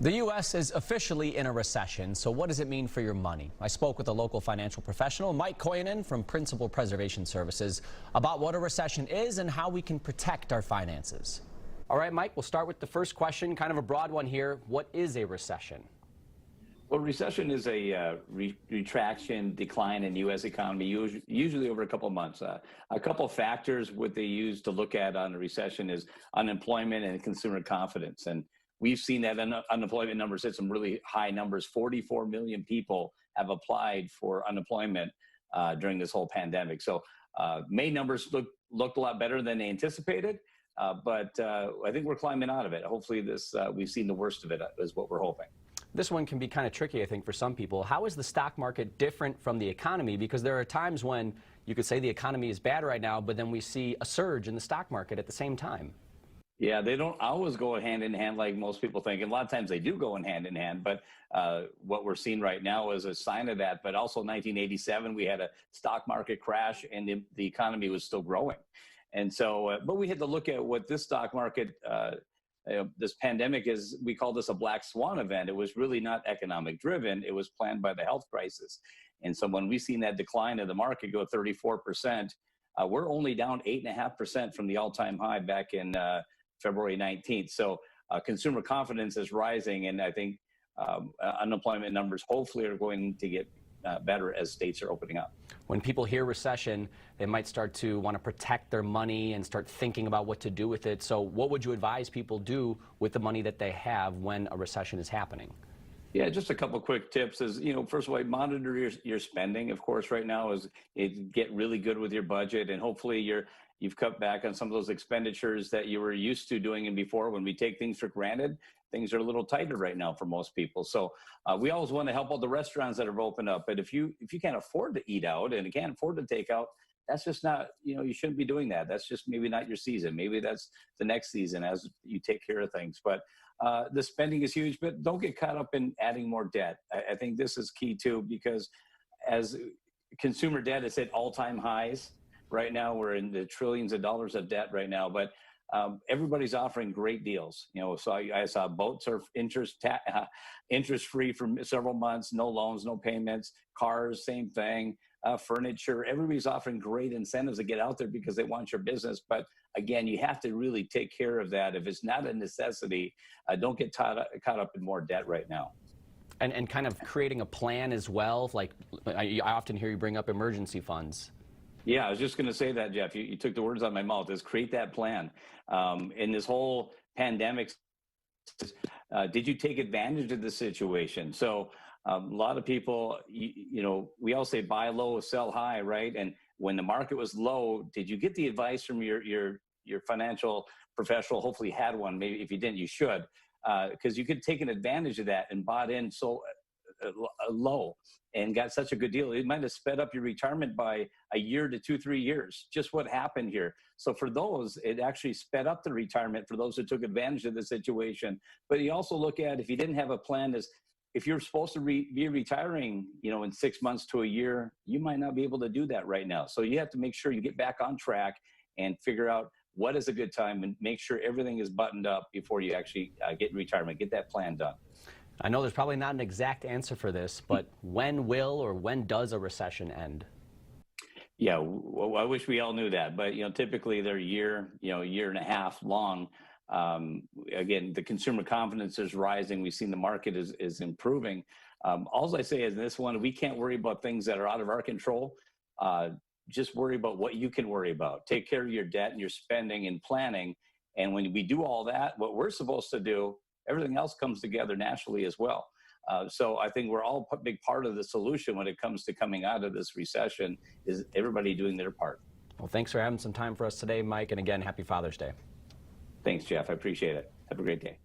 The U.S. is officially in a recession, so what does it mean for your money? I spoke with a local financial professional, Mike Kojonen from Principal Preservation Services, about what a recession is and how we can protect our finances. All right, Mike, we'll start with the first question, kind of a broad one here. What is a recession? Well, recession is a retraction, decline in U.S. economy, usually over a couple of months. A couple of factors what they use to look at on a recession is unemployment and consumer confidence. And we've seen that unemployment numbers hit some really high numbers. 44 million people have applied for unemployment during this whole pandemic. So May numbers looked a lot better than they anticipated, but I think we're climbing out of it. Hopefully we've seen the worst of it is what we're hoping. This one can be kind of tricky, I think, for some people. How is the stock market different from the economy? Because there are times when you could say the economy is bad right now, but then we see a surge in the stock market at the same time. Yeah, they don't always go hand in hand like most people think. And a lot of times they do go hand in hand, but what we're seeing right now is a sign of that. But also 1987, we had a stock market crash and the economy was still growing. And so, but we had to look at what this stock market, this pandemic is, we call this a black swan event. It was really not economic driven. It was planned by the health crisis. And so when we've seen that decline of the market go 34%, we're only down 8.5% from the all-time high back in February 19th. So consumer confidence is rising, and I think unemployment numbers hopefully are going to get better as states are opening up. When people hear recession, they might start to want to protect their money and start thinking about what to do with it. So what would you advise people do with the money that they have when a recession is happening? Yeah, just a couple of quick tips is, first of all, monitor your spending. Of course, right now is get really good with your budget, and hopefully you've cut back on some of those expenditures that you were used to doing and before. When we take things for granted, things are a little tighter right now for most people. So we always want to help all the restaurants that have opened up. But if you can't afford to eat out and can't afford to take out, that's just not, you shouldn't be doing that. That's just maybe not your season. Maybe that's the next season as you take care of things. But the spending is huge, but don't get caught up in adding more debt. I think this is key too, because as consumer debt is at all-time highs. Right now, we're in the trillions of dollars of debt right now, but everybody's offering great deals. So I saw boats are interest-free for several months, no loans, no payments. Cars, same thing. Furniture, everybody's offering great incentives to get out there because they want your business. But again, you have to really take care of that. If it's not a necessity, don't get caught up in more debt right now. And kind of creating a plan as well. Like I often hear you bring up emergency funds. Yeah, I was just going to say that, Jeff. You took the words out of my mouth. Is create that plan. In this whole pandemic, did you take advantage of the situation? So a lot of people, we all say buy low, sell high, right? And when the market was low, did you get the advice from your financial professional? Hopefully you had one. Maybe if you didn't, you should, because you could take an advantage of that and bought in so low and got such a good deal. It might have sped up your retirement by a year to 2-3 years. Just what happened here. So for those, it actually sped up the retirement for those who took advantage of the situation. But you also look at, if you didn't have a plan, is if you're supposed to be retiring, in 6 months to a year, you might not be able to do that right now. So you have to make sure you get back on track and figure out what is a good time and make sure everything is buttoned up before you actually get in retirement. Get that plan done. I know there's probably not an exact answer for this, but when will or when does a recession end? Yeah, well, I wish we all knew that, but typically they're a year and a half long. Again, the consumer confidence is rising. We've seen the market is improving. All I say is in this one, we can't worry about things that are out of our control. Just worry about what you can worry about. Take care of your debt and your spending and planning. And when we do all that, what we're supposed to do, everything else comes together naturally as well. So I think we're all a big part of the solution when it comes to coming out of this recession, is everybody doing their part. Well, thanks for having some time for us today, Mike. And again, happy Father's Day. Thanks, Jeff. I appreciate it. Have a great day.